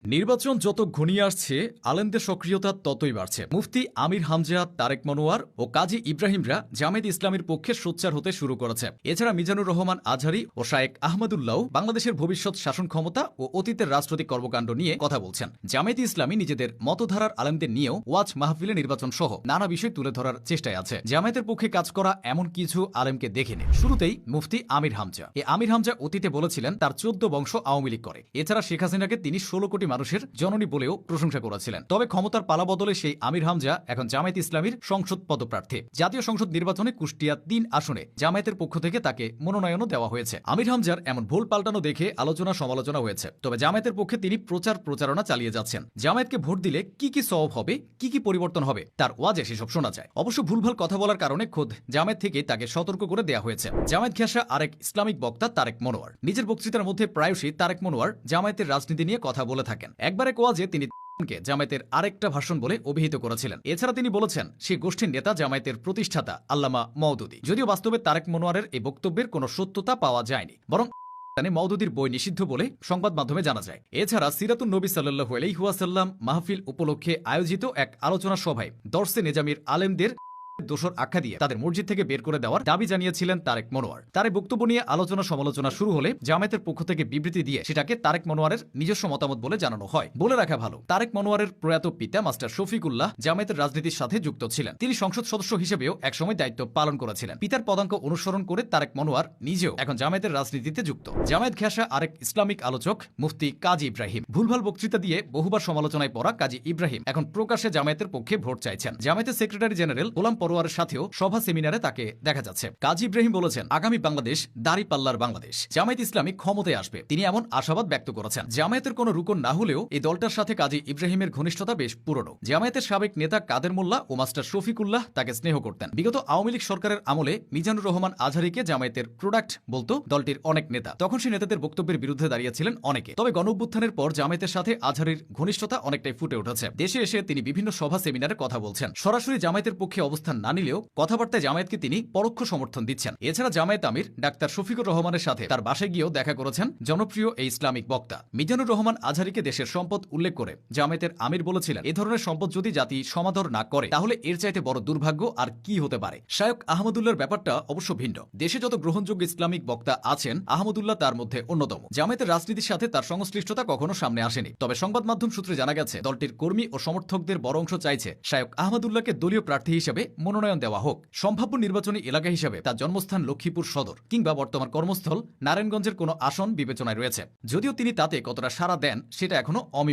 নির্বাচন যত ঘনিয়ে আসছে আলেমদের সক্রিয়তা ততই বাড়ছে। মুফতি আমির হামজা, তারেক মনোয়ার ও কাজী ইব্রাহিমরা জামায়াতে ইসলামীর পক্ষে সোচ্চার হতে শুরু করেছে। এছাড়া মিজানুর রহমান আজহারী ও শায়েক আহমদুল্লাহ বাংলাদেশের ভবিষ্যৎ শাসন ক্ষমতা ও অতীতের রাজনৈতিক কর্মকাণ্ড নিয়ে কথা বলছেন। জামায়াতে ইসলামী নিজেদের মতধারার আলেমদের নিয়েও ওয়াজ মাহফিলে নির্বাচন সহ নানা বিষয় তুলে ধরার চেষ্টায় আছে। জামায়াতের পক্ষে কাজ করা এমন কিছু আলেমকে দেখে নিন। শুরুতেই মুফতি আমির হামজা। আমির হামজা অতীতে বলেছিলেন তার 14 বংশ আওয়ামী লীগ করে। এছাড়া শেখ হাসিনাকে তিনি 16 কোটি মানুষের জননী বলেও প্রশংসা করেছিলেন। তবে ক্ষমতার পালা বদলে সেই আমির হামজা এখন জামায়াত ইসলামীর সংসদ পদপ্রার্থী। জাতীয় সংসদ নির্বাচনে কুষ্টিয়া 3 আসনে জামায়াতের পক্ষ থেকে তাকে মনোনয়নও দেওয়া হয়েছে। আমির হামজার এমন ভুল পাল্টানো দেখে আলোচনা সমালোচনা হয়েছে। তবে জামায়াতের পক্ষে তিনি প্রচারণা চালিয়ে যাচ্ছেন। জামায়াতকে ভোট দিলে কি কি সওয়াব হবে, কি কি পরিবর্তন হবে তার ওয়াজে সেসব শোনা যায়। অবশ্য ভুলভাল কথা বলার কারণে খোদ জামায়াত থেকে তাকে সতর্ক করে দেওয়া হয়েছে। জামায়াত ঘেঁষা আরেক ইসলামিক বক্তা তারেক মনোয়ার নিজের বক্তৃতার মধ্যে প্রায়শই তারেক মনোয়ার জামায়াতের রাজনীতি নিয়ে কথা বলে থাকেন। একবার এক ওয়াজে তিনি জামায়াতের আরেকটা ভাষণ বলে অভিহিত করেছিলেন। এছাড়া তিনি বলেছেন সেই গোষ্ঠীর নেতা জামায়াতের প্রতিষ্ঠাতা আল্লামা মওদুদী। যদিও বাস্তবে তারেক মনোয়ারের এই বক্তব্যের কোনো সত্যতা পাওয়া যায়নি, বরং মওদুদীর বই নিষিদ্ধ বলে সংবাদ মাধ্যমে জানা যায়। এছাড়া সিরাতুন নবী সাল্লাল্লাহু আলাইহি ওয়াসাল্লাম মাহফিল উপলক্ষে আয়োজিত এক আলোচনা সভায় দরসে নেজামির আলেমদের দোষর আখ্যা দিয়ে তাদের মসজিদ থেকে বের করে দেওয়ার দাবি জানিয়েছিলেন তারেক মনোয়ার। তার বক্তব্য নিয়ে আলোচনা সমালোচনা শুরু হলে জামায়াতের পক্ষ থেকে বিবৃতি দিয়ে সেটাকে তারেক মনোয়ারের নিজস্ব মতামত বলে জানানো হয়। বলে রাখা ভালো, তারেক মনোয়ারের প্রয়াত পিতা মাস্টার শফিকুল্লাহ জামায়াতের রাজনীতির সাথে যুক্ত ছিলেন। তিনি সংসদ সদস্য হিসেবেও একসময় দায়িত্ব পালন করেছিলেন। পিতার পদাঙ্ক অনুসরণ করে তারেক মনোয়ার নিজেও এখন জামায়াতের রাজনীতিতে যুক্ত। জামায়াত ঘেঁষা আরেক ইসলামিক আলোচক মুফতি কাজী ইব্রাহিম। ভুলভাল বক্তৃতা দিয়ে বহুবার সমালোচনায় পড়া কাজী ইব্রাহিম এখন প্রকাশ্যে জামায়াতের পক্ষে ভোট চাইছেন। জামায়াতের সেক্রেটারি জেনারেল গোলাম পরোয়ারের সাথেও সভা সেমিনারে তাকে দেখা যাচ্ছে। কাজী ইব্রাহিম বলেছেন, আগামী বাংলাদেশ দাঁড়িপাল্লার বাংলাদেশ। জামায়াত ইসলামী ক্ষমতায় আসবে, তিনি এমন আশাবাদ ব্যক্ত করেছেন। জামায়াতের কোনো রুকন না হলেও এই দলটার সাথে কাজী ইব্রাহিমের ঘনিষ্ঠতা বেশ পুরনো। জামায়াতের সাবেক নেতা কাদের মোল্লা ও মাস্টার শফিকুল্লাহ তাকে স্নেহ করতেন। বিগত আওয়ামী লীগ সরকারের আমলে মিজানুর রহমান আজহারীকে জামায়াতের প্রোডাক্ট বলতো দলটির অনেক নেতা। তখন সেই নেতাদের বক্তব্যের বিরুদ্ধে দাঁড়িয়েছিলেন অনেকে। তবে গণঅভ্যুত্থানের পর জামায়াতের সাথে আজহারীর ঘনিষ্ঠতা অনেকটাই ফুটে উঠেছে। দেশে এসে তিনি বিভিন্ন সভা সেমিনারে কথা বলছেন। সরাসরি জামায়াতের পক্ষে অবস্থান না নিলেও কথাবার্তায় জামায়াতকে তিনি পরোক্ষ সমর্থন দিচ্ছেন। এছাড়া জামায়াত আমির ডাক্তার শফিকুর রহমানের সাথে তার বাসায় গিয়েও দেখা করেছেন জনপ্রিয় এই ইসলামিক বক্তা। মিজানুর রহমান আজহারীকে দেশের সম্পদ উল্লেখ করে জামায়াতের আমির বলেছিলেন, এ ধরনের সম্পদ যদি জাতি সমাদর না করে তাহলে এর চাইতে বড় দুর্ভাগ্য আর কি হতে পারে। শায়েক আহমদুল্লাহর ব্যাপারটা অবশ্য ভিন্ন। দেশে যত গ্রহণযোগ্য ইসলামিক বক্তা আছেন আহমদুল্লাহ তার মধ্যে অন্যতম। জামায়াতের রাজনীতির সাথে তার সংশ্লিষ্টতা কখনো সামনে আসেনি। তবে সংবাদ মাধ্যম সূত্রে জানা গেছে দলটির কর্মী ও সমর্থকদের বড় অংশ চাইছে শায়েক আহমদুল্লাহকে দলীয় প্রার্থী হিসেবে মনোনয়ন দেওয়া হোক। সম্ভাব্য নির্বাচনী এলাকা হিসেবে তার জন্মস্থান লক্ষ্মীপুর সদর কিংবা বর্তমান কর্মস্থল নারায়ণগঞ্জের কোনো আসন বিবেচনায় রয়েছে। যদিও তিনি তাতে কতটা সাড়া দেন সেটা এখনো